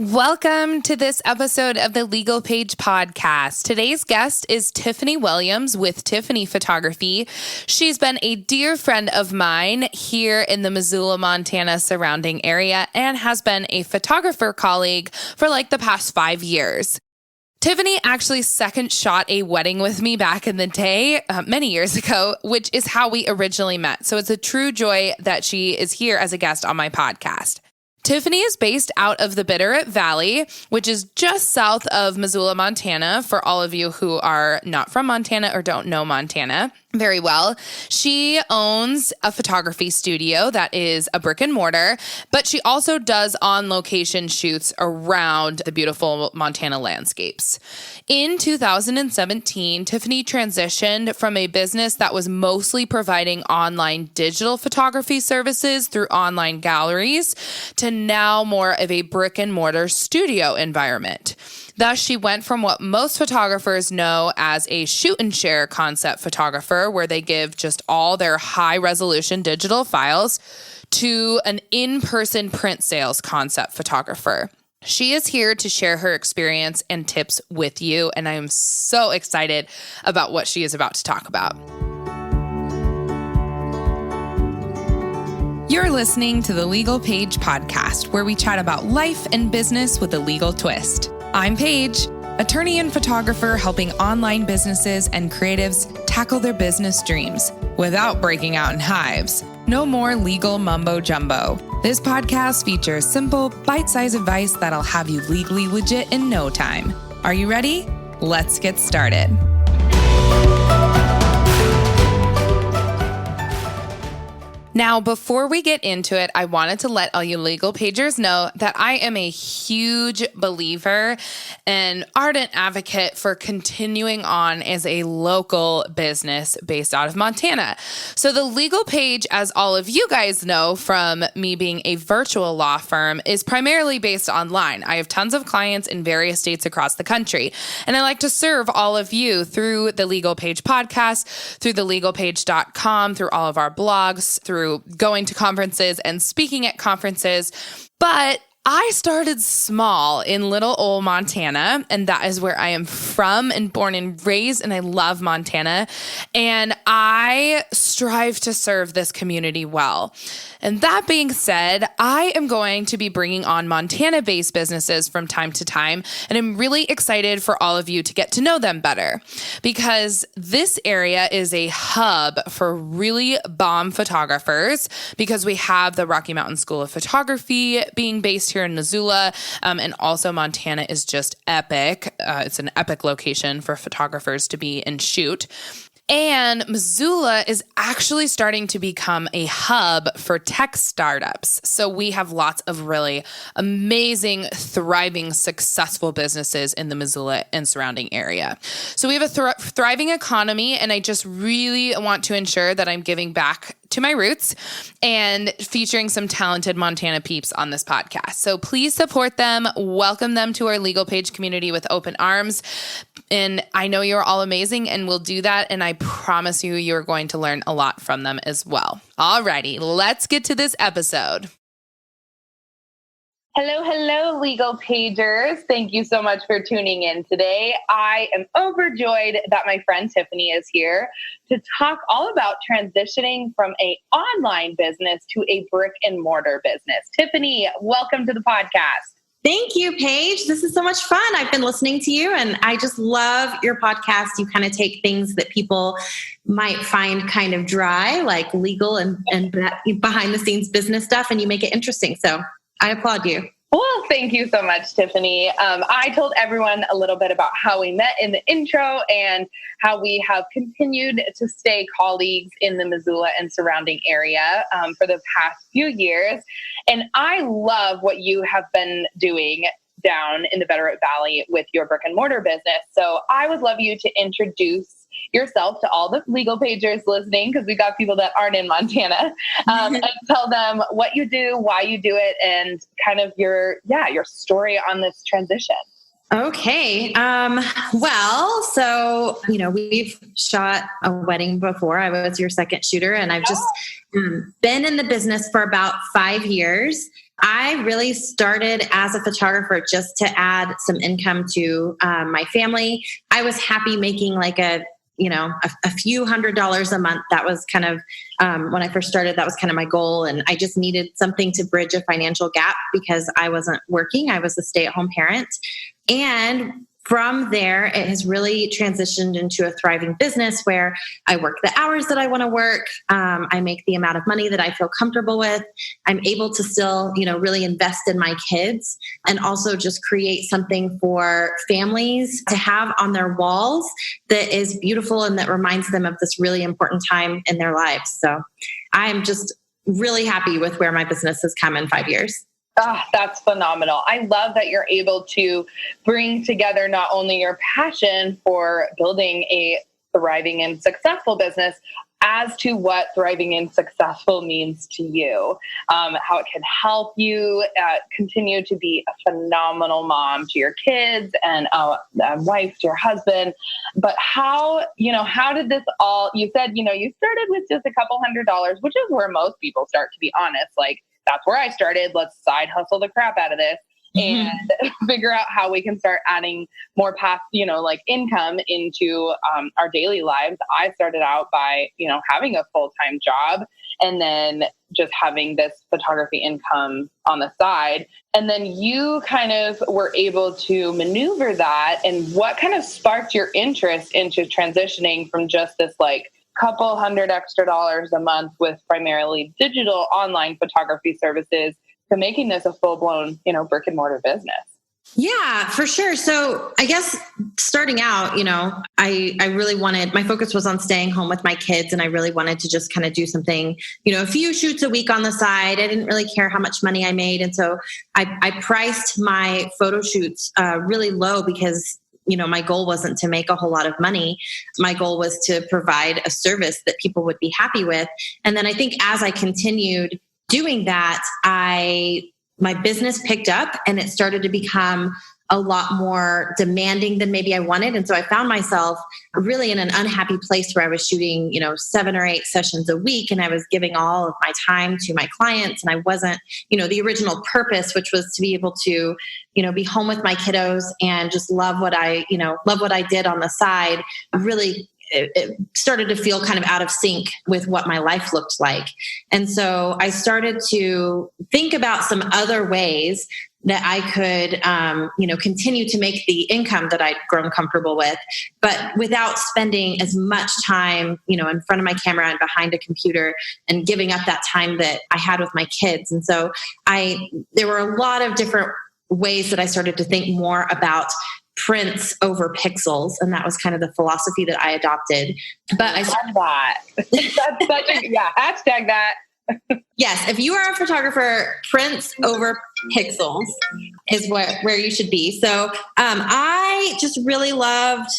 Welcome to this episode of the Legal Paige podcast. Today's guest is Tiffany Williams with Tiffany Photography. She's been a dear friend of mine here in the Missoula, Montana surrounding area and has been a photographer colleague for like the past 5 years. Tiffany actually second shot a wedding with me back in the day, many years ago, which is how we originally met. So it's a true joy that she is here as a guest on my podcast. Tiffany is based out of the Bitterroot Valley, which is just south of Missoula, Montana, for all of you who are not from Montana or don't know Montana very well. She owns a photography studio that is a brick and mortar, but she also does on-location shoots around the beautiful Montana landscapes. In 2017, Tiffany transitioned from a business that was mostly providing online digital photography services through online galleries to now more of a brick and mortar studio environment. Thus, she went from what most photographers know as a shoot and share concept photographer, where they give just all their high resolution digital files, to an in-person print sales concept photographer. She is here to share her experience and tips with you, and I am so excited about what she is about to talk about. You're listening to the Legal Paige podcast, where we chat about life and business with a legal twist. I'm Paige, attorney and photographer helping online businesses and creatives tackle their business dreams without breaking out in hives. No more legal mumbo jumbo. This podcast features simple, bite-sized advice that'll have you legally legit in no time. Are you ready? Let's get started. Now, before we get into it, I wanted to let all you legal pagers know that I am a huge believer and ardent advocate for continuing on as a local business based out of Montana. So the Legal Paige, as all of you guys know from me being a virtual law firm, is primarily based online. I have tons of clients in various states across the country, and I like to serve all of you through the Legal Paige podcast, through thelegalpage.com, through all of our blogs, through going to conferences and speaking at conferences. But I started small in little old Montana, and that is where I am from and born and raised, and I love Montana, and I strive to serve this community well. And that being said, I am going to be bringing on Montana-based businesses from time to time, and I'm really excited for all of you to get to know them better, because this area is a hub for really bomb photographers, because we have the Rocky Mountain School of Photography being based here in Missoula, and also Montana is just epic. It's an epic location for photographers to be and shoot. And Missoula is actually starting to become a hub for tech startups. So we have lots of really amazing, thriving, successful businesses in the Missoula and surrounding area. So we have a thriving economy, and I just really want to ensure that I'm giving back to my roots and featuring some talented Montana peeps on this podcast. So please support them, welcome them to our Legal Paige community with open arms. And I know you're all amazing and we'll do that. And I promise you, you're going to learn a lot from them as well. Alrighty, let's get to this episode. Hello, Legal Pagers. Thank you so much for tuning in today. I am overjoyed that my friend Tiffany is here to talk all about transitioning from an online business to a brick and mortar business. Tiffany, welcome to the podcast. Thank you, Paige. This is so much fun. I've been listening to you, and I just love your podcast. You kind of take things that people might find kind of dry, like legal and behind the scenes business stuff, and you make it interesting. So I applaud you. Well, thank you so much, Tiffany. I told everyone a little bit about how we met in the intro and how we have continued to stay colleagues in the Missoula and surrounding area for the past few years. And I love what you have been doing down in the Bitterroot Valley with your brick and mortar business. So I would love you to introduce yourself to all the Legal Pagers listening, because we got people that aren't in Montana, and tell them what you do, why you do it, and kind of your story on this transition. Okay. Well, so, we've shot a wedding before. I was your second shooter, and I've just been in the business for about 5 years. I really started as a photographer just to add some income to my family. I was happy making like a few $100s a month. That was kind of, when I first started, that was kind of my goal. And I just needed something to bridge a financial gap because I wasn't working. I was a stay-at-home parent. And from there, it has really transitioned into a thriving business where I work the hours that I want to work. I make the amount of money that I feel comfortable with. I'm able to still, really invest in my kids and also just create something for families to have on their walls that is beautiful and that reminds them of this really important time in their lives. So I'm just really happy with where my business has come in 5 years. Oh, that's phenomenal. I love that you're able to bring together not only your passion for building a thriving and successful business as to what thriving and successful means to you, how it can help you continue to be a phenomenal mom to your kids and a wife to your husband. But how did this all, you said, you started with just a couple $100s, which is where most people start, to be honest. Like, that's where I started. Let's side hustle the crap out of this and figure out how we can start adding more income into our daily lives. I started out by, having a full-time job and then just having this photography income on the side. And then you kind of were able to maneuver that. And what kind of sparked your interest into transitioning from just this couple $100 extra a month with primarily digital online photography services to making this a full-blown, brick and mortar business? Yeah, for sure. So I guess starting out, I really wanted, my focus was on staying home with my kids, and I really wanted to just kind of do something, a few shoots a week on the side. I didn't really care how much money I made. And so I priced my photo shoots really low because my goal wasn't to make a whole lot of money. My goal was to provide a service that people would be happy with. And then I think as I continued doing that, my business picked up and it started to become a lot more demanding than maybe I wanted. And so I found myself really in an unhappy place where I was shooting, 7 or 8 sessions a week. And I was giving all of my time to my clients. And I wasn't, the original purpose, which was to be able to, be home with my kiddos and just love what I did on the side. Really, it started to feel kind of out of sync with what my life looked like. And so I started to think about some other ways that I could, continue to make the income that I'd grown comfortable with, but without spending as much time, in front of my camera and behind a computer and giving up that time that I had with my kids. And so there were a lot of different ways that I started to think more about prints over pixels. And that was kind of the philosophy that I adopted. But I love that. That's such hashtag that. Yes, if you are a photographer, prints over pixels is where you should be. So I just really loved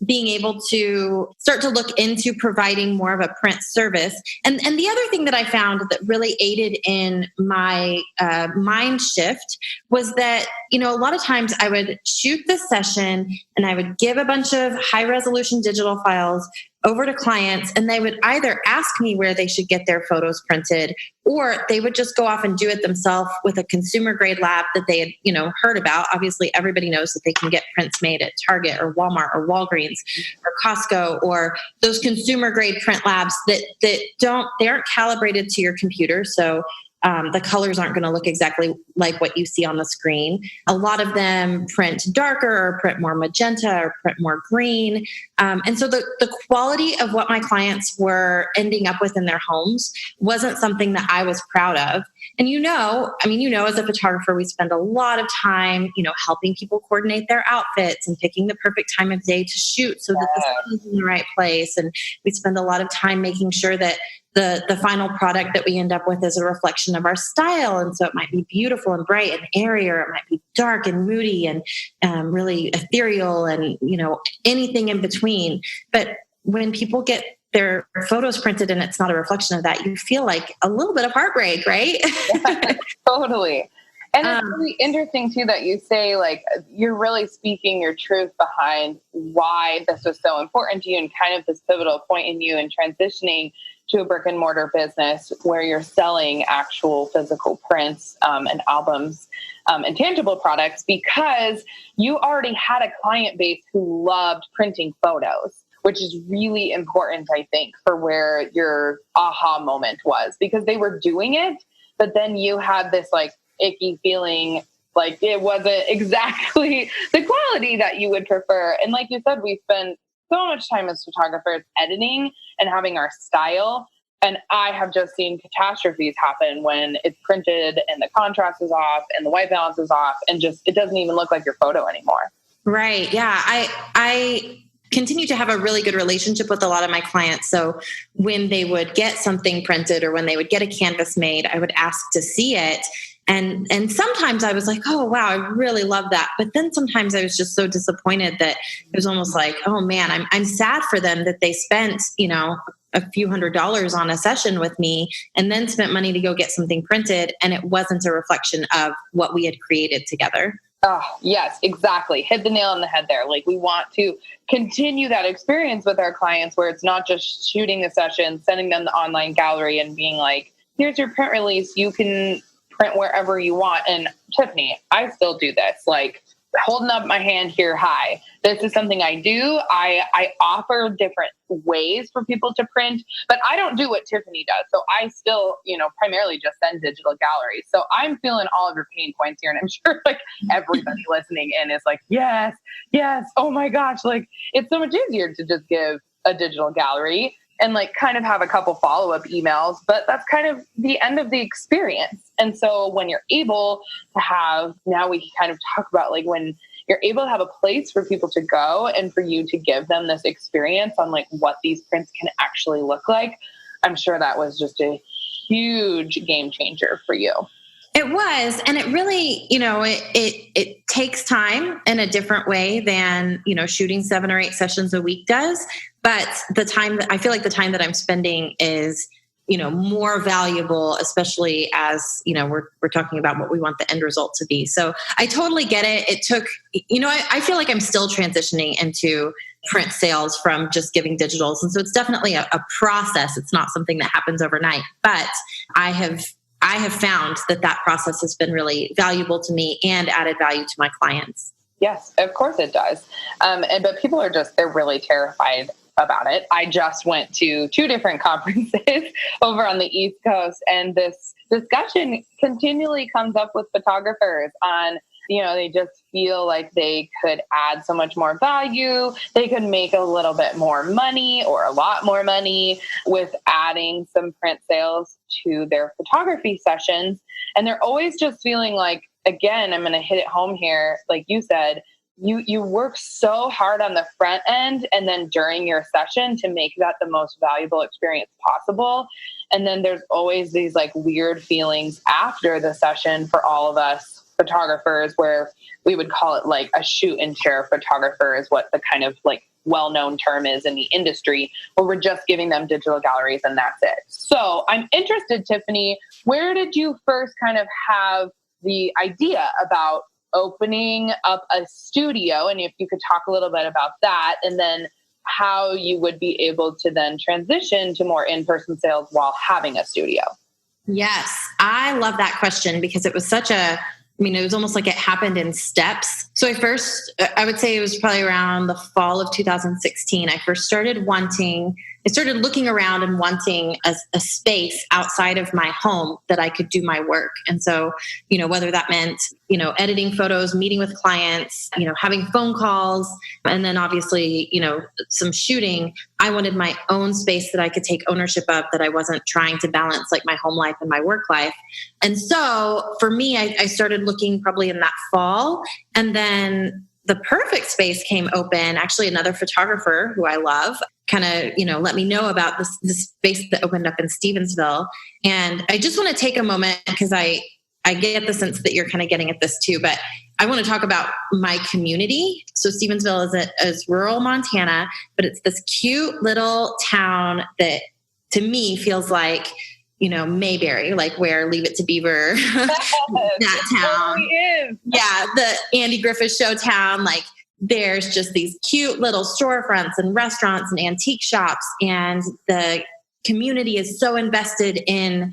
being able to start to look into providing more of a print service. And the other thing that I found that really aided in my mind shift was that, a lot of times I would shoot this session and I would give a bunch of high resolution digital files over to clients, and they would either ask me where they should get their photos printed, or they would just go off and do it themselves with a consumer grade lab that they had, heard about. Obviously, everybody knows that they can get prints made at Target or Walmart or Walgreens or Costco, or those consumer grade print labs that aren't calibrated to your computer. So the colors aren't going to look exactly like what you see on the screen. A lot of them print darker or print more magenta or print more green. And so the quality of what my clients were ending up with in their homes wasn't something that I was proud of. And as a photographer, we spend a lot of time, helping people coordinate their outfits and picking the perfect time of day to shoot so that the sun is in the right place. And we spend a lot of time making sure that the final product that we end up with is a reflection of our style. And so it might be beautiful and bright and airy, or it might be dark and moody and really ethereal and, anything in between. But when people get their photos printed and it's not a reflection of that, you feel like a little bit of heartbreak, right? Yeah, totally. And it's really interesting too that you say you're really speaking your truth behind why this was so important to you and kind of this pivotal point in you in transitioning to a brick and mortar business where you're selling actual physical prints and albums and tangible products, because you already had a client base who loved printing photos, which is really important, I think, for where your aha moment was, because they were doing it, but then you had this like icky feeling like it wasn't exactly the quality that you would prefer. And like you said, we spend so much time as photographers editing and having our style. And I have just seen catastrophes happen when it's printed and the contrast is off and the white balance is off and just, it doesn't even look like your photo anymore. Right. Yeah. I continue to have a really good relationship with a lot of my clients. So when they would get something printed or when they would get a canvas made, I would ask to see it. And sometimes I was like, oh, wow, I really love that. But then sometimes I was just so disappointed that it was almost like, oh man, I'm sad for them that they spent, a few $100s on a session with me and then spent money to go get something printed. And it wasn't a reflection of what we had created together. Oh, yes, exactly. Hit the nail on the head there. Like, we want to continue that experience with our clients where it's not just shooting the session, sending them the online gallery and being like, here's your print release. You can print wherever you want. And Tiffany, I still do this, like holding up my hand here high. This is something I do. I offer different ways for people to print, but I don't do what Tiffany does. So I still, primarily just send digital galleries. So I'm feeling all of your pain points here. And I'm sure like everybody listening in is like, yes, oh my gosh. Like, it's so much easier to just give a digital gallery and like kind of have a couple follow-up emails, but that's kind of the end of the experience. And so when you're able to have, now we kind of talk about like when you're able to have a place for people to go and for you to give them this experience on like what these prints can actually look like, I'm sure that was just a huge game changer for you. It was. And it really, it takes time in a different way than, shooting 7 or 8 sessions a week does. But I feel like the time that I'm spending is, more valuable, especially as, we're talking about what we want the end result to be. So I totally get it. It took, I feel like I'm still transitioning into print sales from just giving digitals. And so it's definitely a process. It's not something that happens overnight, but I have found that process has been really valuable to me and added value to my clients. Yes, of course it does. But people they're really terrified about it. I just went to 2 different conferences over on the East Coast, and this discussion continually comes up with photographers on, they just feel like they could add so much more value. They could make a little bit more money or a lot more money with adding some print sales to their photography sessions. And they're always just feeling like, again, I'm going to hit it home here. Like you said, you work so hard on the front end and then during your session to make that the most valuable experience possible. And then there's always these like weird feelings after the session for all of us photographers, where we would call it like a shoot and share photographer is what the kind of like well-known term is in the industry, where we're just giving them digital galleries and that's it. So I'm interested, Tiffany, where did you first kind of have the idea about opening up a studio? And if you could talk a little bit about that, and then how you would be able to then transition to more in-person sales while having a studio. Yes, I love that question because it was it was almost like it happened in steps. So I would say it was probably around the fall of 2016. I started looking around and wanting a space outside of my home that I could do my work. And so, whether that meant, editing photos, meeting with clients, having phone calls, and then obviously, some shooting, I wanted my own space that I could take ownership of, that I wasn't trying to balance like my home life and my work life. And so for me, I started looking probably in that fall, and then the perfect space came open. Actually, another photographer who I love kind of, let me know about this space that opened up in Stevensville. And I just want to take a moment because I get the sense that you're kind of getting at this too, but I want to talk about my community. So Stevensville is rural Montana, but it's this cute little town that to me feels like, Mayberry, like where Leave It to Beaver, that town. It really is. Yeah, the Andy Griffith Show town. Like there's just these cute little storefronts and restaurants and antique shops, and the community is so invested in,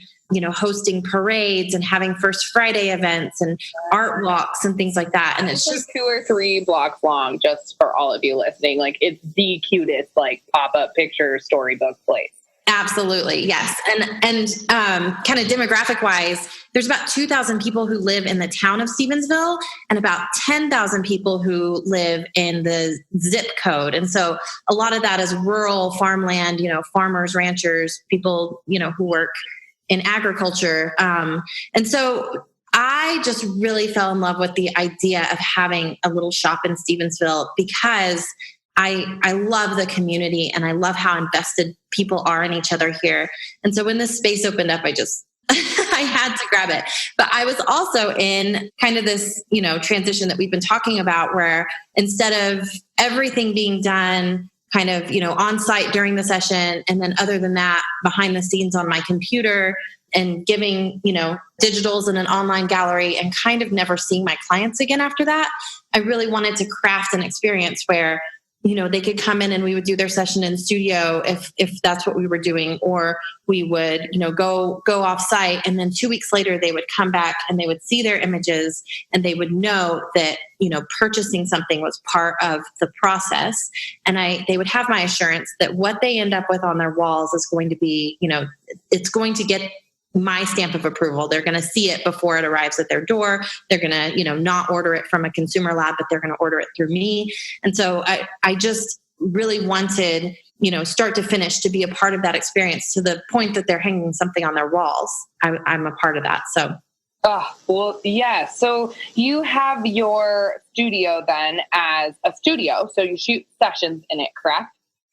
hosting parades and having First Friday events and art walks and things like that. And it's just 2 or 3 blocks long, just for all of you listening. Like, it's the cutest, like, pop-up picture storybook place. Absolutely. Yes. And kind of demographic wise, there's about 2,000 people who live in the town of Stevensville and about 10,000 people who live in the zip code. And so a lot of that is rural farmland, farmers, ranchers, people, who work in agriculture. And so I just really fell in love with the idea of having a little shop in Stevensville because I love the community and I love how invested people are in each other here. And so when this space opened up, I had to grab it. But I was also in kind of this, transition that we've been talking about where instead of everything being done kind of, on site during the session, and then other than that, behind the scenes on my computer and giving, digitals in an online gallery and kind of never seeing my clients again after that, I really wanted to craft an experience where they could come in and we would do their session in the studio if that's what we were doing, or we would, go off site. And then 2 weeks later, they would come back and they would see their images and they would know that, purchasing something was part of the process. And they would have my assurance that what they end up with on their walls is going to be, it's going to get my stamp of approval. They're going to see it before it arrives at their door. They're going to, not order it from a consumer lab, but they're going to order it through me. And so I just really wanted, start to finish to be a part of that experience to the point that they're hanging something on their walls. I'm a part of that. So. Oh, well, yeah. So you have your studio then as a studio. So you shoot sessions in it, correct?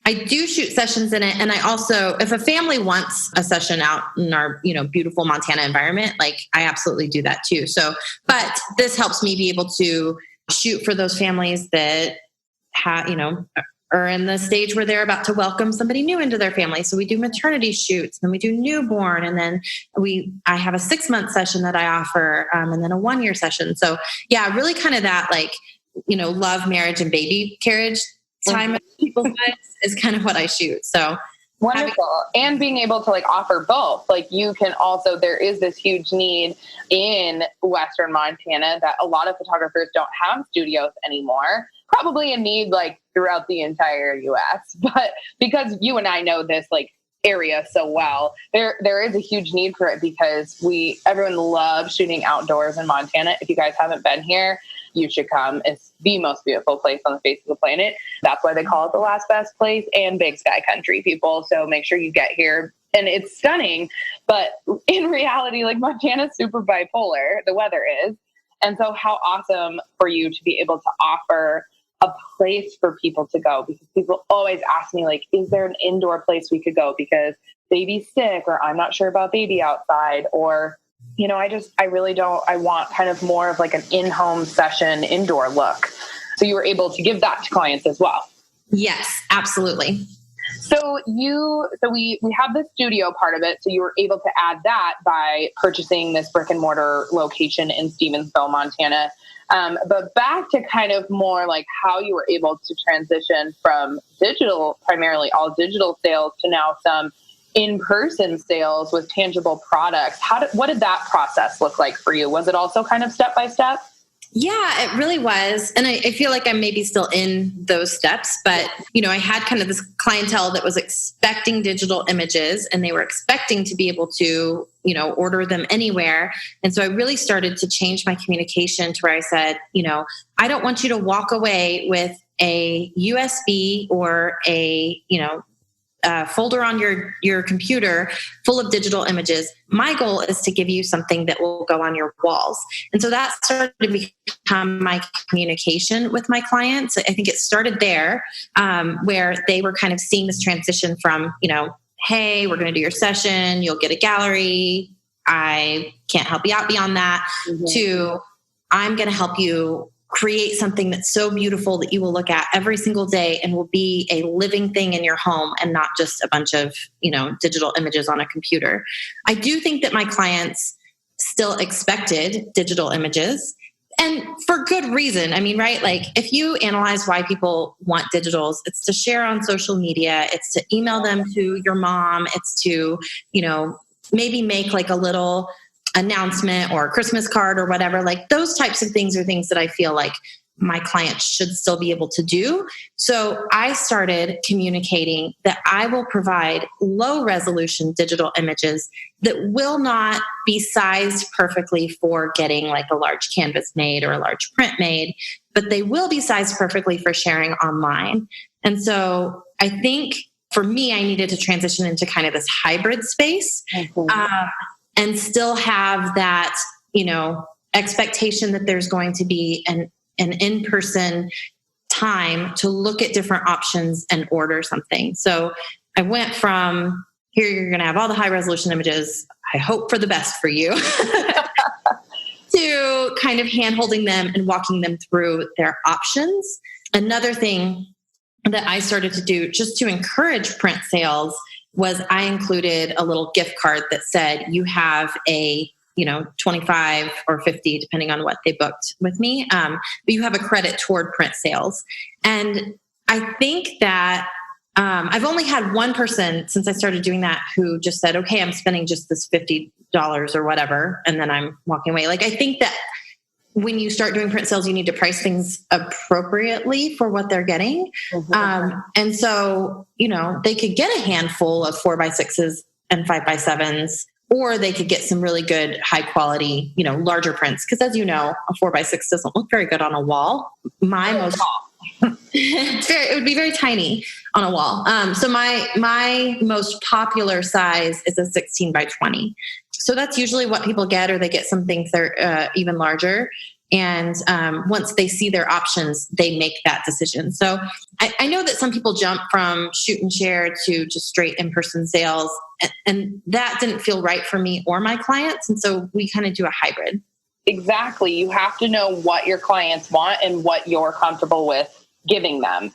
I do shoot sessions in it. And I also, if a family wants a session out in our, beautiful Montana environment, like I absolutely do that too. So, but this helps me be able to shoot for those families that have, are in the stage where they're about to welcome somebody new into their family. So we do maternity shoots, then we do newborn, and then I have a 6-month session that I offer, and then a 1-year session. So yeah, really kind of that love, marriage, and baby carriage time of people's lives is kind of what I shoot. So wonderful. And being able to offer both, you can also, there is this huge need in Western Montana that a lot of photographers don't have studios anymore, probably a need throughout the entire US, but because you and I know this area so well, there is a huge need for it because everyone loves shooting outdoors in Montana. If you guys haven't been here, you should come. It's the most beautiful place on the face of the planet. That's why they call it the last best place and big sky country, people. So make sure you get here. And it's stunning. But in reality, Montana's super bipolar, the weather is. And so how awesome for you to be able to offer a place for people to go, because people always ask me, is there an indoor place we could go because baby's sick, or I'm not sure about baby outside, or I really don't, I want kind of more of an in-home session, indoor look. So you were able to give that to clients as well. Yes, absolutely. So we have the studio part of it. So you were able to add that by purchasing this brick and mortar location in Stevensville, Montana. But back to kind of more how you were able to transition from digital, primarily all digital sales, to now some in-person sales with tangible products. What did that process look like for you? Was it also kind of step-by-step? Yeah, it really was. And I feel like I'm maybe still in those steps, but I had kind of this clientele that was expecting digital images and they were expecting to be able to, order them anywhere. And so I really started to change my communication to where I said, I don't want you to walk away with a USB or a, folder on your computer full of digital images. My goal is to give you something that will go on your walls. And so that started to become my communication with my clients. I think it started there, where they were kind of seeing this transition from, hey, we're going to do your session, you'll get a gallery, I can't help you out beyond that, to I'm going to help you create something that's so beautiful that you will look at every single day and will be a living thing in your home and not just a bunch of, digital images on a computer. I do think that my clients still expected digital images. And for good reason. I mean, right? Like if you analyze why people want digitals, it's to share on social media. It's to email them to your mom. It's to, maybe make like a little announcement or a Christmas card or whatever. Like those types of things are things that I feel like my clients should still be able to do. So I started communicating that I will provide low resolution digital images that will not be sized perfectly for getting like a large canvas made or a large print made, but they will be sized perfectly for sharing online. And so I think for me, I needed to transition into kind of this hybrid space and still have that, expectation that there's going to be an in-person time to look at different options and order something. So I went from here, you're going to have all the high resolution images. I hope for the best for you to kind of hand holding them and walking them through their options. Another thing that I started to do just to encourage print sales was I included a little gift card that said you have a 25 or 50, depending on what they booked with me. But you have a credit toward print sales. And I think that I've only had one person since I started doing that who just said, okay, I'm spending just this $50 or whatever. And then I'm walking away. Like, I think that when you start doing print sales, you need to price things appropriately for what they're getting. And so, they could get a handful of 4x6s and 5x7s, or they could get some really good high quality, larger prints. Because as you know, a 4x6 doesn't look very good on a wall. It would be very tiny on a wall. So my most popular size is a 16x20. So that's usually what people get, or they get something even larger. And once they see their options, they make that decision. So I know that some people jump from shoot and share to just straight in-person sales, and that didn't feel right for me or my clients. And so we kind of do a hybrid. Exactly. You have to know what your clients want and what you're comfortable with giving them.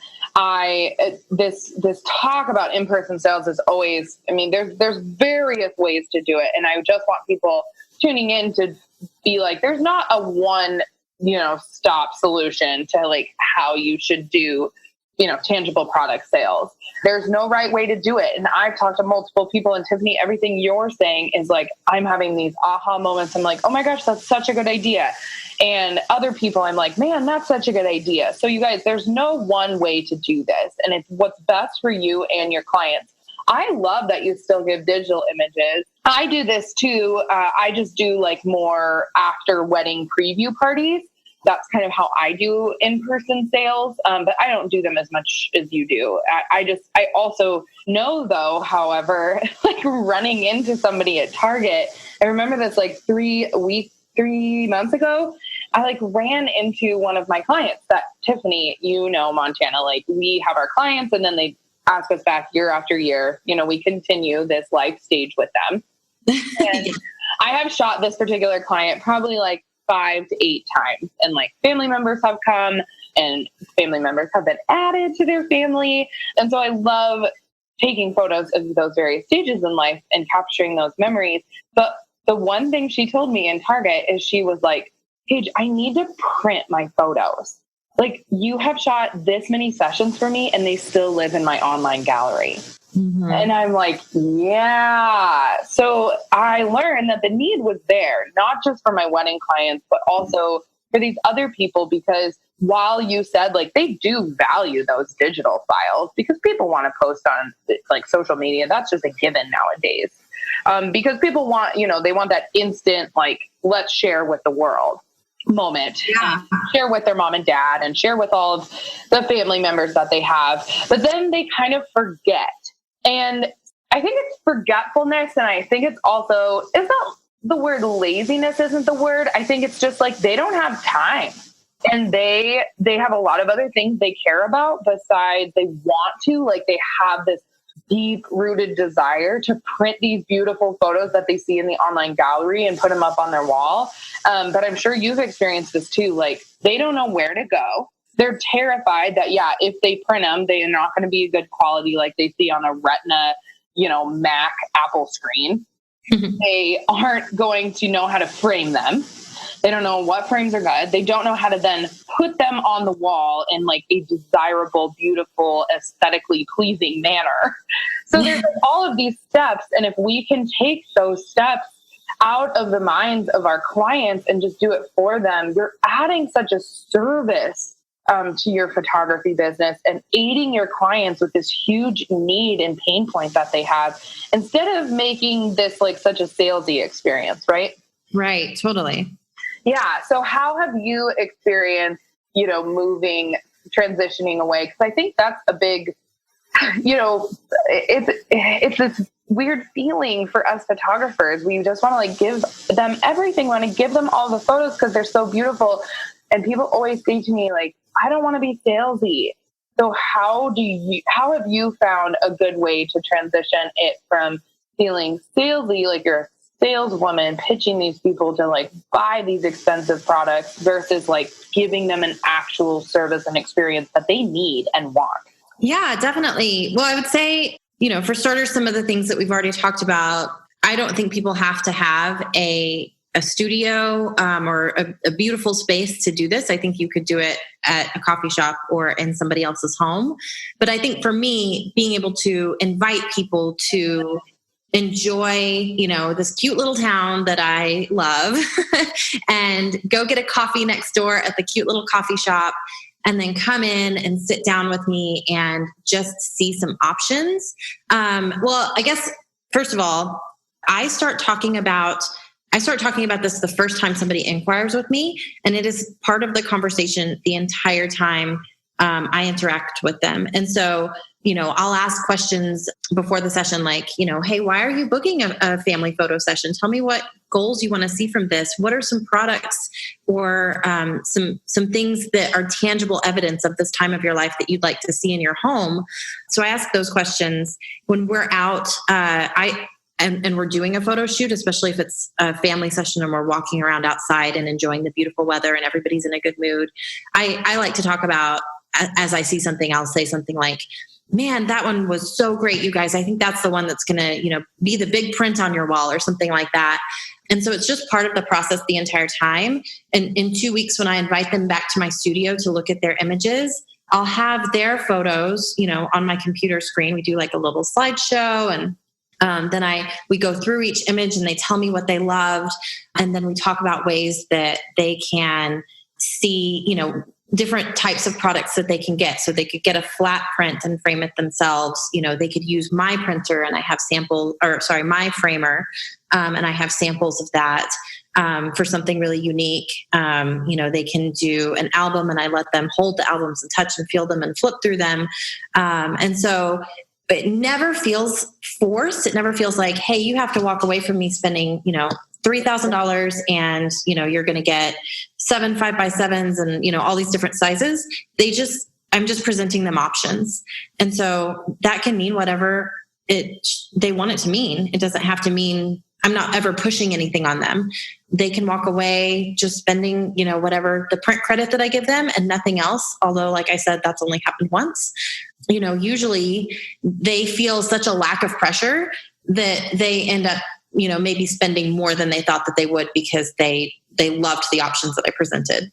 This talk about in-person sales is always, there's various ways to do it. And I just want people tuning in to be like, there's not a one, stop solution to like how you should do, tangible product sales. There's no right way to do it. And I've talked to multiple people, and Tiffany, everything you're saying is like, I'm having these aha moments. I'm like, oh my gosh, that's such a good idea. And other people, I'm like, man, that's such a good idea. So you guys, there's no one way to do this. And it's what's best for you and your clients. I love that you still give digital images. I do this too. I just do like more after wedding preview parties. That's kind of how I do in-person sales. But I don't do them as much as you do. I also know though, however, like running into somebody at Target, I remember this like 3 months ago, I like ran into one of my clients that Tiffany, Montana, like we have our clients and then they ask us back year after year. We continue this life stage with them. And I have shot this particular client probably like 5 to 8 times, and like family members have come and family members have been added to their family. And so I love taking photos of those various stages in life and capturing those memories. But the one thing she told me in Target is she was like, Paige, I need to print my photos. Like, you have shot this many sessions for me and they still live in my online gallery. Mm-hmm. And I'm like, yeah. So I learned that the need was there, not just for my wedding clients, but also for these other people, because while you said like they do value those digital files because people want to post on like social media, that's just a given nowadays. Because people want, they want that instant, like, let's share with the world moment. Yeah. Share with their mom and dad and share with all of the family members that they have. But then they kind of forget. And I think it's forgetfulness. And I think it's also, it's not the word laziness isn't the word. I think it's just like they don't have time. And they have a lot of other things they care about besides they want to, like they have this deep rooted desire to print these beautiful photos that they see in the online gallery and put them up on their wall. But I'm sure you've experienced this too. Like they don't know where to go. They're terrified that, if they print them, they are not going to be a good quality like they see on a Retina, Mac, Apple screen. They aren't going to know how to frame them. They don't know what frames are good. They don't know how to then put them on the wall in like a desirable, beautiful, aesthetically pleasing manner. So there's like all of these steps. And if we can take those steps out of the minds of our clients and just do it for them, you're adding such a service to your photography business and aiding your clients with this huge need and pain point that they have, instead of making this like such a salesy experience, right? Right. Totally. Yeah. So how have you experienced, transitioning away? Because I think that's a big, it's this weird feeling for us photographers. We just want to like give them everything. We want to give them all the photos because they're so beautiful. And people always say to me, like, I don't want to be salesy. So how have you found a good way to transition it from feeling salesy, like you're a saleswoman pitching these people to like buy these expensive products, versus like giving them an actual service and experience that they need and want? Yeah, definitely. Well, I would say, for starters, some of the things that we've already talked about, I don't think people have to have a studio or a beautiful space to do this. I think you could do it at a coffee shop or in somebody else's home. But I think for me, being able to invite people to enjoy, this cute little town that I love and go get a coffee next door at the cute little coffee shop, and then come in and sit down with me and just see some options. Well, I guess, first of all, I start talking about this the first time somebody inquires with me, and it is part of the conversation the entire time I interact with them. And so, I'll ask questions before the session, like, hey, why are you booking a family photo session? Tell me what goals you want to see from this. What are some products or some things that are tangible evidence of this time of your life that you'd like to see in your home? So I ask those questions when we're out. And we're doing a photo shoot, especially if it's a family session and we're walking around outside and enjoying the beautiful weather and everybody's in a good mood. I like to talk about, as I see something, I'll say something like, man, that one was so great, you guys. I think that's the one that's going to, be the big print on your wall or something like that. And so it's just part of the process the entire time. And in 2 weeks, when I invite them back to my studio to look at their images, I'll have their photos, on my computer screen. We do like a little slideshow, and then we go through each image and they tell me what they loved. And then we talk about ways that they can see, different types of products that they can get. So they could get a flat print and frame it themselves. They could use my printer, and I have my framer. And I have samples of that for something really unique. They can do an album, and I let them hold the albums and touch and feel them and flip through them. And so it never feels forced. It never feels like, hey, you have to walk away from me spending, $3,000 and, you're going to get 7 5x7s and, all these different sizes. I'm just presenting them options. And so that can mean whatever they want it to mean. It doesn't have to mean I'm not ever pushing anything on them. They can walk away just spending, whatever the print credit that I give them and nothing else. Although, like I said, that's only happened once. Usually they feel such a lack of pressure that they end up, maybe spending more than they thought that they would, because they loved the options that I presented.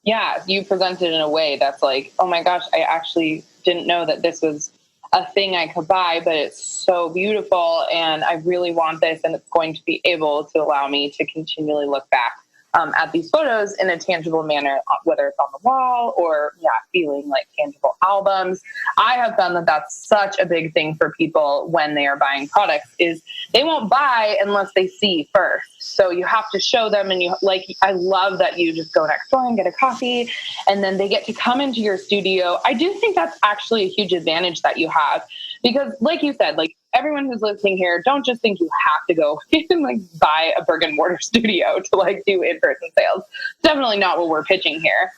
Yeah. You presented in a way that's like, oh my gosh, I actually didn't know that this was a thing I could buy, but it's so beautiful and I really want this, and it's going to be able to allow me to continually look back at these photos in a tangible manner, whether it's on the wall or feeling like tangible albums. I have found that that's such a big thing for people when they are buying products, is they won't buy unless they see first. So you have to show them, and I love that you just go next door and get a coffee, and then they get to come into your studio. I do think that's actually a huge advantage that you have, because like you said, like everyone who's listening here, don't just think you have to go and buy a brick and mortar studio to do in-person sales. Definitely not what we're pitching here.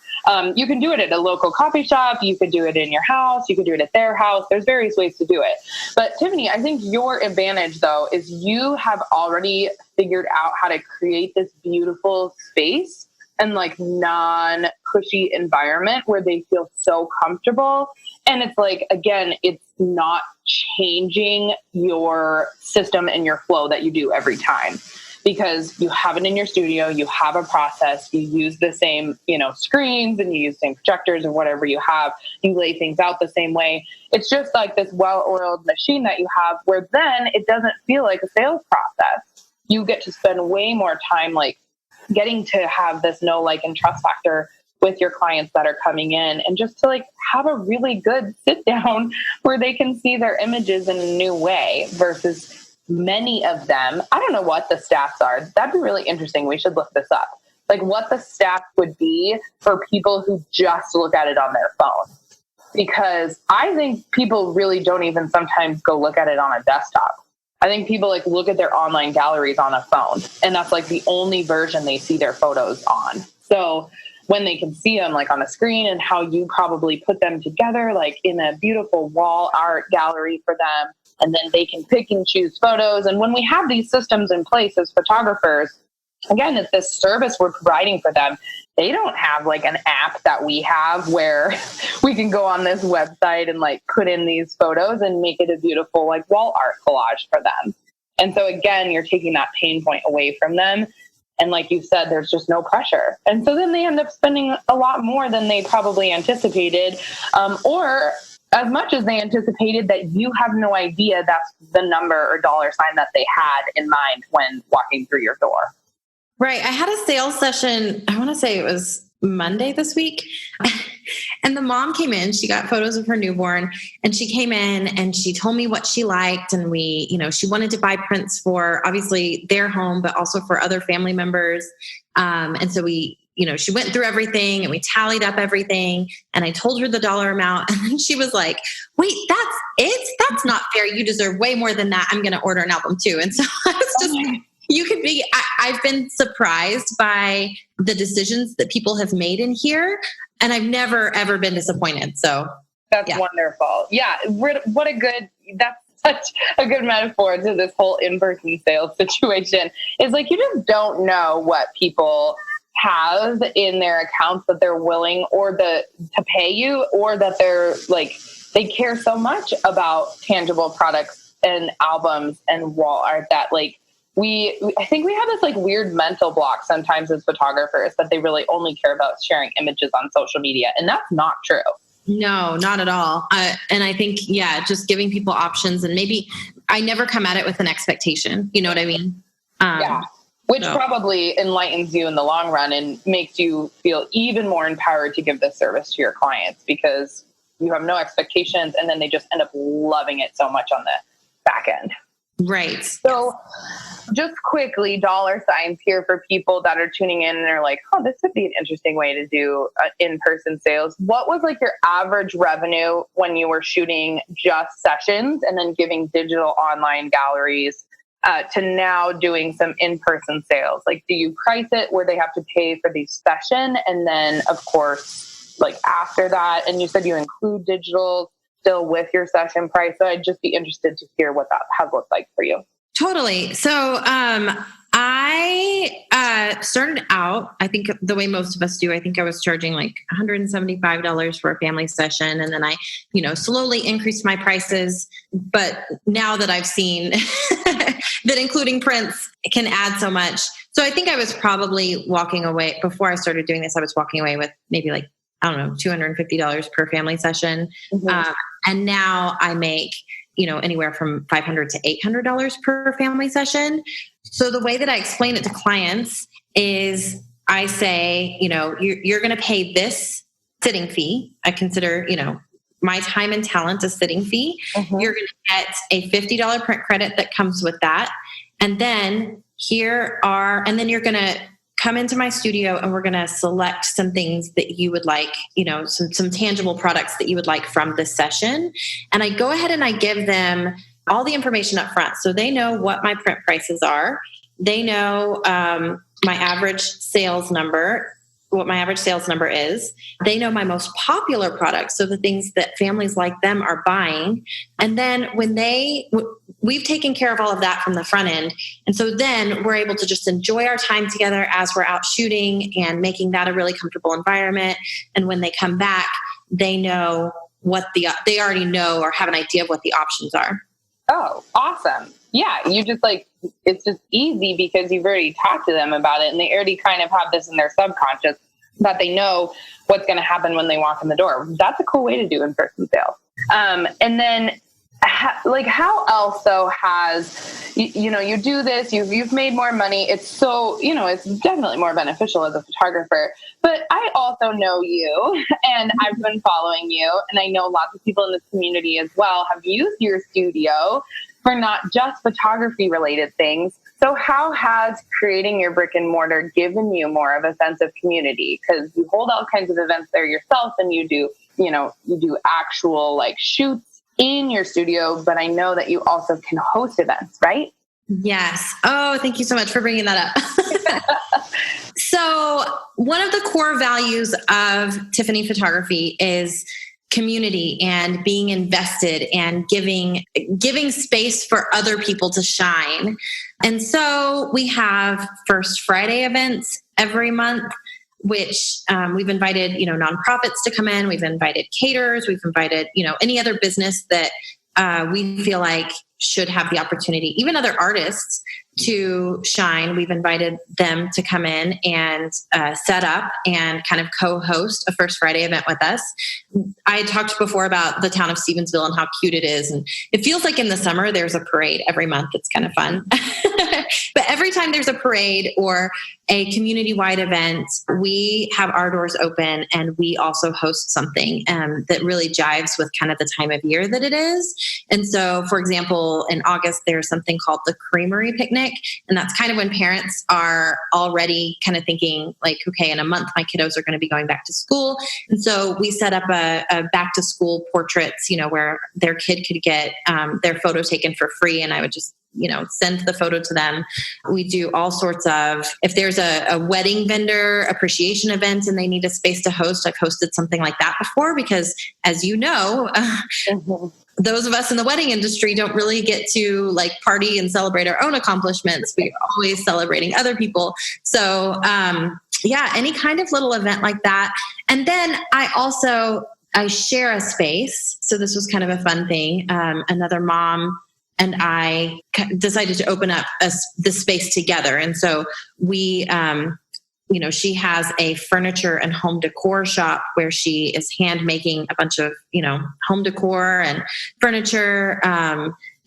You can do it at a local coffee shop. You could do it in your house. You could do it at their house. There's various ways to do it. But Tiffany, I think your advantage though is you have already figured out how to create this beautiful space and non-pushy environment where they feel so comfortable. And it's again, it's not changing your system and your flow that you do every time. because you have it in your studio, you have a process, you use the same, screens, and you use the same projectors or whatever you have, you lay things out the same way. It's just like this well-oiled machine that you have, where then it doesn't feel like a sales process. You get to spend way more time like getting to have this know, like, and trust factor with your clients that are coming in, and just to like have a really good sit down where they can see their images in a new way versus many of them. I don't know what the stats are. That'd be really interesting. We should look this up. Like what the stats would be for people who just look at it on their phone. Because I think people really don't even sometimes go look at it on a desktop. I think people like look at their online galleries on a phone, and that's like the only version they see their photos on. So when they can see them like on a screen, and how you probably put them together, like in a beautiful wall art gallery for them, and then they can pick and choose photos. And when we have these systems in place as photographers, again, it's this service we're providing for them. They don't have like an app that we have where we can go on this website and like put in these photos and make it a beautiful like wall art collage for them. And so again, you're taking that pain point away from them. And like you said, there's just no pressure. And so then they end up spending a lot more than they probably anticipated, or as much as they anticipated, that you have no idea that's the number or dollar sign that they had in mind when walking through your door. Right. I had a sales session, I want to say it was Monday this week. And the mom came in, she got photos of her newborn, and she came in and she told me what she liked. And we, she wanted to buy prints for obviously their home, but also for other family members. And so we, she went through everything and we tallied up everything, and I told her the dollar amount, and then she was like, wait, that's it? That's not fair. You deserve way more than that. I'm going to order an album too. And so I was just I've been surprised by the decisions that people have made in here, and I've never, ever been disappointed. So that's wonderful. Yeah. That's such a good metaphor to this whole in-person sales situation. Is like, you just don't know what people have in their accounts that they're willing to pay you, or that they're like, they care so much about tangible products and albums and wall art that like, I think we have this like weird mental block sometimes as photographers that they really only care about sharing images on social media. And that's not true. No, not at all. And I think, just giving people options, and maybe I never come at it with an expectation. You know what I mean? Which probably enlightens you in the long run and makes you feel even more empowered to give this service to your clients, because you have no expectations, and then they just end up loving it so much on the back end. Right. So just quickly, dollar signs here for people that are tuning in and they're like, oh, this would be an interesting way to do in-person sales. What was like your average revenue when you were shooting just sessions and then giving digital online galleries to now doing some in-person sales? Like, do you price it where they have to pay for the session? And then of course, like after that, and you said you include digital still with your session price. So I'd just be interested to hear what that has looked like for you. Totally. So I started out, I think the way most of us do, I think I was charging like $175 for a family session. And then I, slowly increased my prices. But now that I've seen that including prints can add so much. So I think I was probably walking away, before I started doing this, I was walking away with maybe like, I don't know, $250 per family session. Mm-hmm. And now I make, anywhere from $500 to $800 per family session. So the way that I explain it to clients is I say, you're going to pay this sitting fee. I consider, my time and talent a sitting fee. Mm-hmm. You're going to get a $50 print credit that comes with that. And then and then you're going to come into my studio, and we're going to select some things that you would like, some tangible products that you would like from this session. And I go ahead and I give them all the information up front. So they know what my print prices are. They know my average sales number, what my average sales number is. They know my most popular products, so the things that families like them are buying. And then we've taken care of all of that from the front end. And so then we're able to just enjoy our time together as we're out shooting and making that a really comfortable environment. And when they come back, they know they already know or have an idea of what the options are. Oh, awesome. Yeah. You just like it's just easy because you've already talked to them about it and they already kind of have this in their subconscious that they know what's going to happen when they walk in the door. That's a cool way to do in-person sales. And then how else though has, you do this, you've made more money. It's so, it's definitely more beneficial as a photographer, but I also know you and I've been following you. And I know lots of people in this community as well have used your studio for not just photography related things. So how has creating your brick and mortar given you more of a sense of community? Because you hold all kinds of events there yourself and you do actual like shoots in your studio, but I know that you also can host events, right? Yes. Oh, thank you so much for bringing that up. So one of the core values of Tiffany Photography is community and being invested and giving space for other people to shine. And so we have First Friday events every month, which we've invited, nonprofits to come in. We've invited caterers. We've invited, any other business that we feel like should have the opportunity, even other artists to shine. We've invited them to come in and set up and kind of co-host a First Friday event with us. I talked before about the town of Stevensville and how cute it is. And it feels like in the summer, there's a parade every month. It's kind of fun. But every time there's a parade or a community-wide event, we have our doors open and we also host something that really jives with kind of the time of year that it is. And so, for example, in August, there's something called the Creamery Picnic. And that's kind of when parents are already kind of thinking like, okay, in a month, my kiddos are going to be going back to school. And so we set up a back to school portraits, where their kid could get their photo taken for free. And I would just send the photo to them. We do all sorts of, if there's a wedding vendor appreciation event and they need a space to host, I've hosted something like that before because as you know, those of us in the wedding industry don't really get to like party and celebrate our own accomplishments. We're always celebrating other people. So any kind of little event like that. And then I share a space. So this was kind of a fun thing. Another mom and I decided to open up the space together. And so we, she has a furniture and home decor shop where she is hand making a bunch of, home decor and furniture.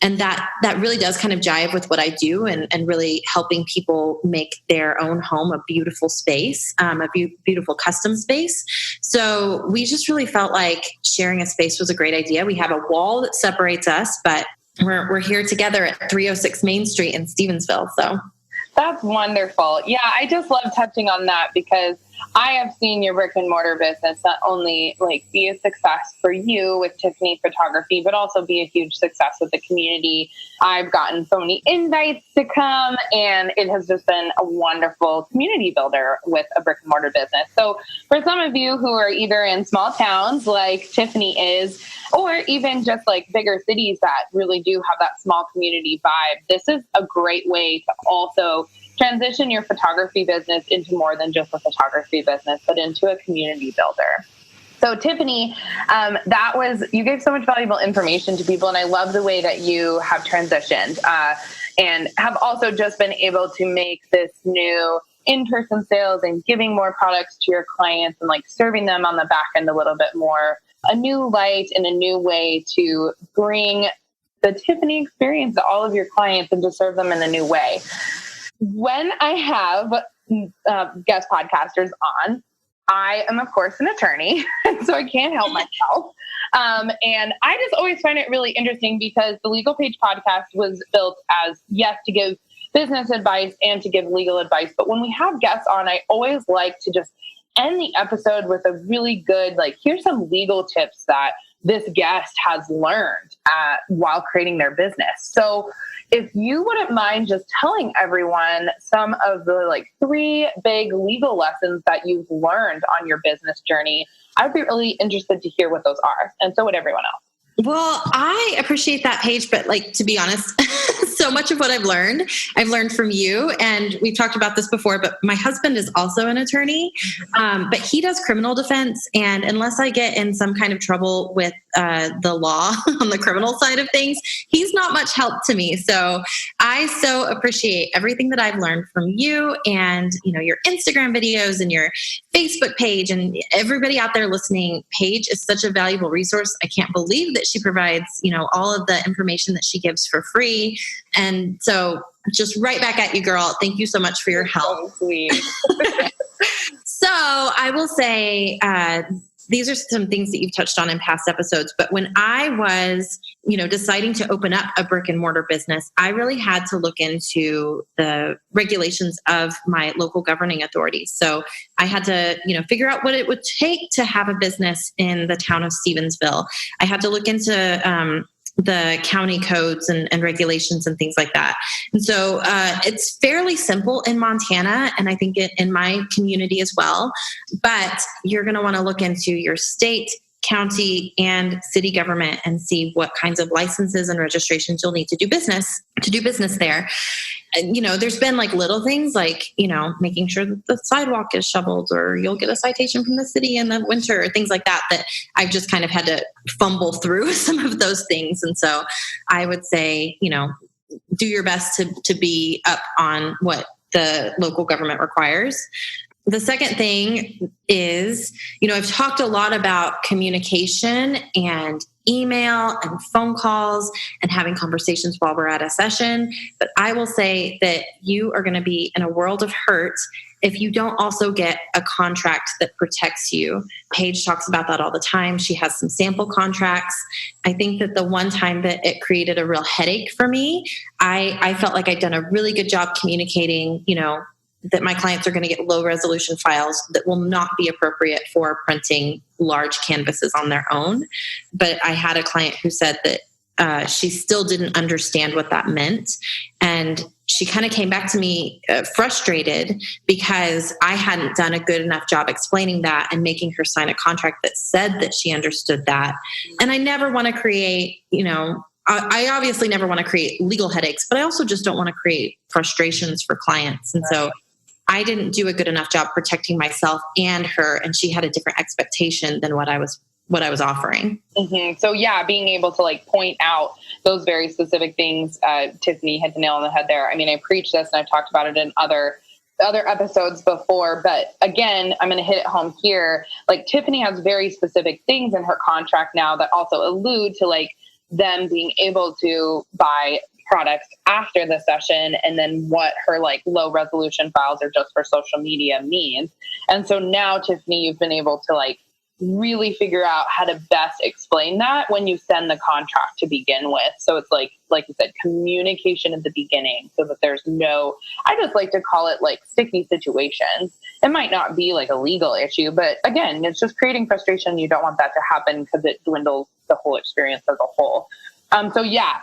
And that really does kind of jive with what I do and really helping people make their own home a beautiful space, a beautiful custom space. So we just really felt like sharing a space was a great idea. We have a wall that separates us, but we're here together at 306 Main Street in Stevensville. So that's wonderful. Yeah, I just love touching on that because I have seen your brick and mortar business not only like be a success for you with Tiffany Photography, but also be a huge success with the community. I've gotten so many invites to come and it has just been a wonderful community builder with a brick and mortar business. So for some of you who are either in small towns like Tiffany is, or even just like bigger cities that really do have that small community vibe, this is a great way to also transition your photography business into more than just a photography business, but into a community builder. So Tiffany, you gave so much valuable information to people, and I love the way that you have transitioned and have also just been able to make this new in-person sales and giving more products to your clients and like serving them on the back end a little bit more, a new light and a new way to bring the Tiffany experience to all of your clients and to serve them in a new way. When I have guest podcasters on, I am, of course, an attorney, so I can't help myself. And I just always find it really interesting because the Legal Paige podcast was built as, yes, to give business advice and to give legal advice. But when we have guests on, I always like to just end the episode with a really good, here's some legal tips that this guest has learned while creating their business. So if you wouldn't mind just telling everyone some of the 3 big legal lessons that you've learned on your business journey, I'd be really interested to hear what those are. And so would everyone else. Well, I appreciate that, Paige, but to be honest, so much of what I've learned from you, and we've talked about this before, but my husband is also an attorney, but he does criminal defense. And unless I get in some kind of trouble with the law on the criminal side of things, he's not much help to me. So I so appreciate everything that I've learned from you and, your Instagram videos and your Facebook page and everybody out there listening. Paige is such a valuable resource. I can't believe that she provides, all of the information that she gives for free. And so just right back at you, girl. Thank you so much for your help. So sweet. So I will say, these are some things that you've touched on in past episodes, but when I was, deciding to open up a brick and mortar business, I really had to look into the regulations of my local governing authorities. So I had to, figure out what it would take to have a business in the town of Stevensville. I had to look into, the county codes and regulations and things like that. And so it's fairly simple in Montana, and I think in my community as well. But you're going to want to look into your state, county, and city government and see what kinds of licenses and registrations you'll need to do business there. And, there's been like little things like, making sure that the sidewalk is shoveled, or you'll get a citation from the city in the winter, or things like that I've just kind of had to fumble through some of those things. And so I would say, do your best to be up on what the local government requires. The second thing is, I've talked a lot about communication and email and phone calls and having conversations while we're at a session. But I will say that you are going to be in a world of hurt if you don't also get a contract that protects you. Paige talks about that all the time. She has some sample contracts. I think that the one time that it created a real headache for me, I felt like I'd done a really good job communicating, that my clients are going to get low resolution files that will not be appropriate for printing large canvases on their own. But I had a client who said that she still didn't understand what that meant. And she kind of came back to me frustrated because I hadn't done a good enough job explaining that and making her sign a contract that said that she understood that. And I never want to create, I obviously never want to create legal headaches, but I also just don't want to create frustrations for clients. And so I didn't do a good enough job protecting myself and her, and she had a different expectation than what I was offering. Mm-hmm. So yeah, being able to point out those very specific things, Tiffany hit the nail on the head there. I mean, I preach this and I've talked about it in other episodes before, but again, I'm going to hit it home here. Tiffany has very specific things in her contract now that also allude to them being able to buy products after the session, and then what her low resolution files are just for social media means. And so now, Tiffany, you've been able to really figure out how to best explain that when you send the contract to begin with. So it's like you said, communication at the beginning, so that there's I just like to call it sticky situations. It might not be a legal issue, but again, it's just creating frustration. You don't want that to happen because it dwindles the whole experience as a whole. So yeah,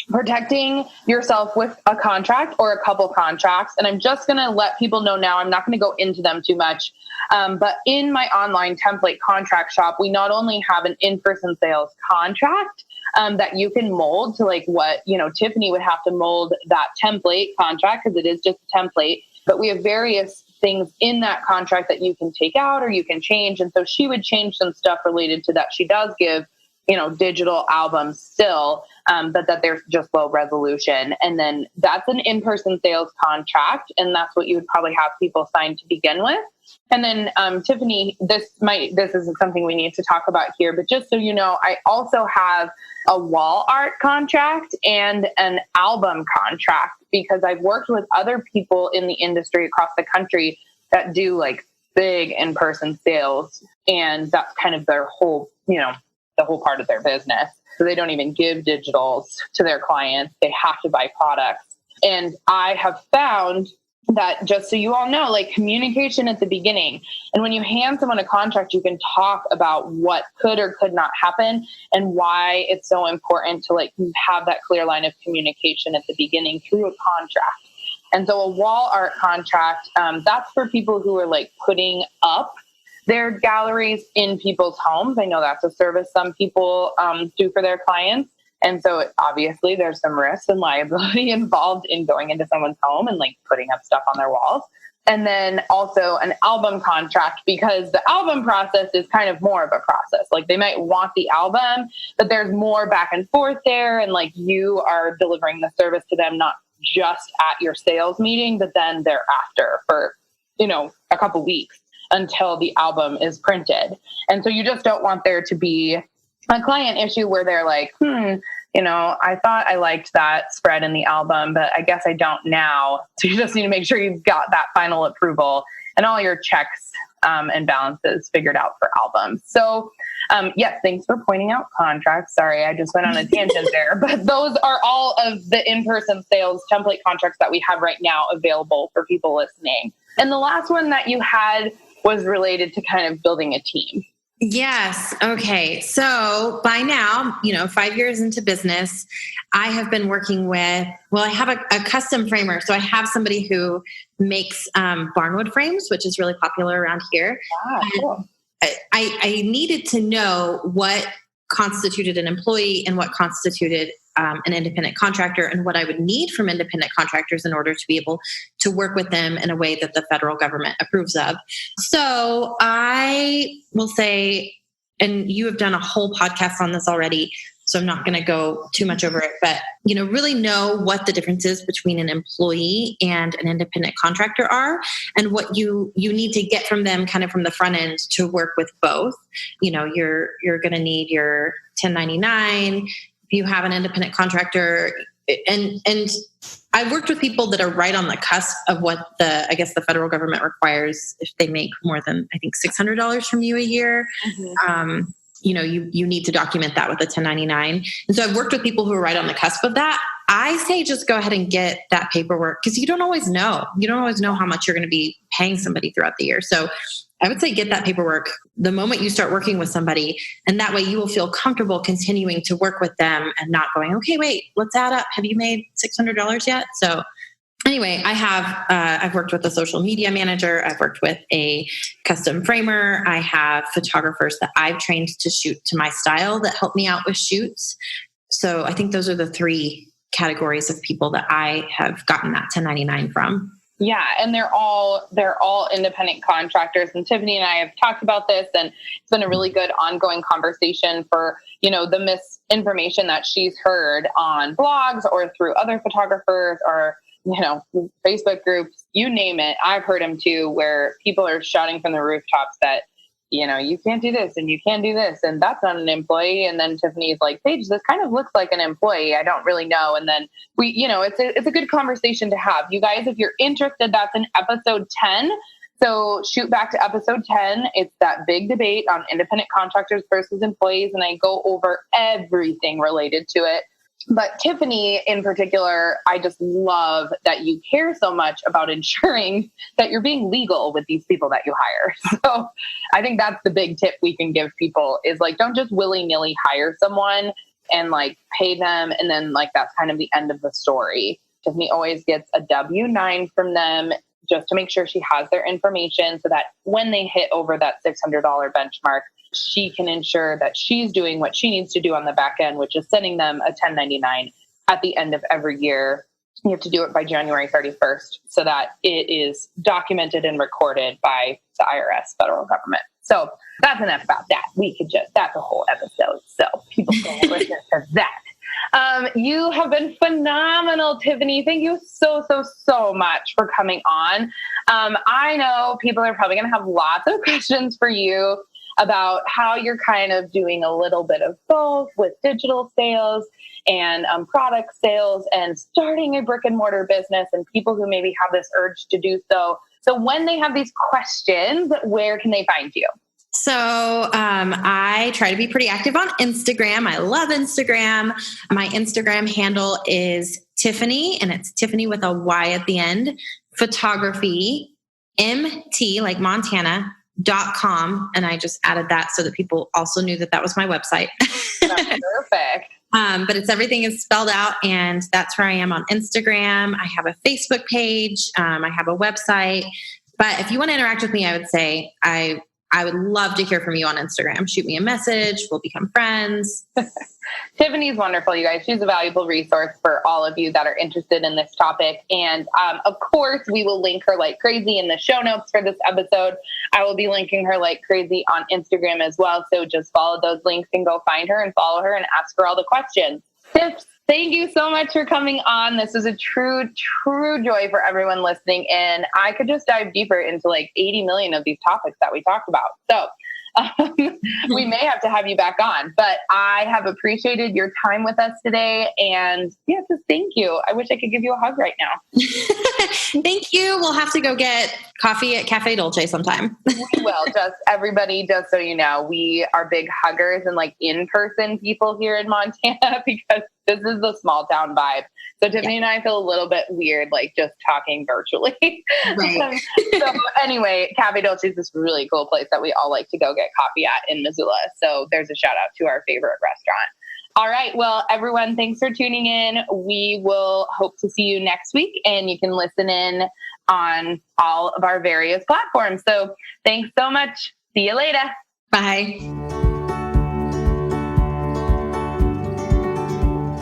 protecting yourself with a contract or a couple contracts. And I'm just going to let people know now, I'm not going to go into them too much. But in my online template contract shop, we not only have an in-person sales contract that you can mold to what, Tiffany would have to mold that template contract, because it is just a template, but we have various things in that contract that you can take out or you can change. And so she would change some stuff related to that. She does give, digital albums still, but that there's just low resolution. And then that's an in-person sales contract. And that's what you would probably have people sign to begin with. And then, Tiffany, this isn't something we need to talk about here, but just so you know, I also have a wall art contract and an album contract, because I've worked with other people in the industry across the country that do big in-person sales. And that's kind of their whole, the whole part of their business. So they don't even give digitals to their clients. They have to buy products. And I have found that, just so you all know, communication at the beginning. And when you hand someone a contract, you can talk about what could or could not happen and why it's so important to have that clear line of communication at the beginning through a contract. And so a wall art contract, that's for people who are putting up their galleries in people's homes. I know that's a service some people do for their clients. And so obviously there's some risks and liability involved in going into someone's home and putting up stuff on their walls. and then also an album contract, because the album process is kind of more of a process. Like they might want the album, but there's more back and forth there. And like you are delivering the service to them, not just at your sales meeting, but then thereafter for, a couple weeks until the album is printed. And so you just don't want there to be a client issue where they're like, I thought I liked that spread in the album, but I guess I don't now. So you just need to make sure you've got that final approval and all your checks and balances figured out for albums. So yes, thanks for pointing out contracts. Sorry, I just went on a tangent there, but those are all of the in-person sales template contracts that we have right now available for people listening. And the last one that you had was related to kind of building a team. Yes. Okay. So by now, 5 years into business, I have been working with, I have a custom framer. So I have somebody who makes barnwood frames, which is really popular around here. Ah, cool. I needed to know what constituted an employee and what constituted an independent contractor, and what I would need from independent contractors in order to be able to work with them in a way that the federal government approves of. So I will say, and you have done a whole podcast on this already, so I'm not going to go too much over it, but really know what the differences between an employee and an independent contractor are, and what you need to get from them kind of from the front end to work with both. You're going to need your 1099. If you have an independent contractor, and I've worked with people that are right on the cusp of what the federal government requires if they make more than, I think, $600 from you a year. Mm-hmm. You need to document that with a 1099. And so I've worked with people who are right on the cusp of that. I say just go ahead and get that paperwork, because you don't always know. You don't always know how much you're going to be paying somebody throughout the year. So I would say get that paperwork the moment you start working with somebody. And that way you will feel comfortable continuing to work with them and not going, okay, wait, let's add up. Have you made $600 yet? So anyway, I've worked with a social media manager. I've worked with a custom framer. I have photographers that I've trained to shoot to my style that help me out with shoots. So I think those are the three categories of people that I have gotten that 1099 from. Yeah. And they're all independent contractors. And Tiffany and I have talked about this, and it's been a really good ongoing conversation for, the misinformation that she's heard on blogs or through other photographers or, Facebook groups, you name it. I've heard them too, where people are shouting from the rooftops that, you can't do this and you can't do this, and that's not an employee. And then Tiffany's like, Paige, this kind of looks like an employee. I don't really know. And then it's a good conversation to have. You guys, if you're interested, that's in episode 10. So shoot back to episode 10. It's that big debate on independent contractors versus employees. And I go over everything related to it. But Tiffany in particular, I just love that you care so much about ensuring that you're being legal with these people that you hire. So I think that's the big tip we can give people is like, don't just willy-nilly hire someone and like pay them. And then like, that's kind of the end of the story. Tiffany always gets a W-9 from them just to make sure she has their information so that when they hit over that $600 benchmark, she can ensure that she's doing what she needs to do on the back end, which is sending them a 1099 at the end of every year. You have to do it by January 31st so that it is documented and recorded by the IRS, federal government. So that's enough about that. That's a whole episode. So people go listen to that. You have been phenomenal, Tiffany. Thank you so much for coming on. I know people are probably going to have lots of questions for you about how you're kind of doing a little bit of both with digital sales and product sales and starting a brick and mortar business, and people who maybe have this urge to do so. So when they have these questions, where can they find you? So I try to be pretty active on Instagram. I love Instagram. My Instagram handle is Tiffany, and it's Tiffany with a Y at the end, photography, MT like Montana.com. And I just added that so that people also knew that was my website. That's perfect. But everything is spelled out, and that's where I am on Instagram. I have a Facebook page. I have a website. But if you want to interact with me, I would say I I would love to hear from you on Instagram. Shoot me a message. We'll become friends. Tiffany's wonderful, you guys. She's a valuable resource for all of you that are interested in this topic. And of course, we will link her like crazy in the show notes for this episode. I will be linking her like crazy on Instagram as well. So just follow those links and go find her and follow her and ask her all the questions. Tips, thank you so much for coming on. This was a true joy for everyone listening. And I could just dive deeper into like 80 million of these topics that we talked about. So we may have to have you back on, but I have appreciated your time with us today. And yeah, just thank you. I wish I could give you a hug right now. Thank you. We'll have to go get coffee at Cafe Dolce sometime. We will. Just so you know, we are big huggers and like in-person people here in Montana because this is the small town vibe. So Tiffany and I feel a little bit weird, like just talking virtually. Right. So anyway, Cafe Dolce is this really cool place that we all like to go get coffee at in Missoula. So there's a shout out to our favorite restaurant. All right. Well, everyone, thanks for tuning in. We will hope to see you next week, and you can listen in on all of our various platforms. So thanks so much. See you later. Bye.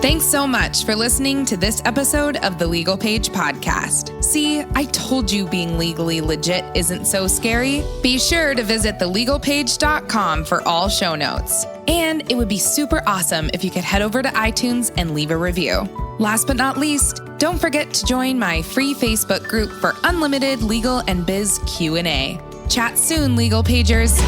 Thanks so much for listening to this episode of the Legal Paige podcast. See, I told you being legally legit isn't so scary. Be sure to visit thelegalpage.com for all show notes. And it would be super awesome if you could head over to iTunes and leave a review. Last but not least, don't forget to join my free Facebook group for unlimited legal and biz Q&A. Chat soon, Legal Pagers.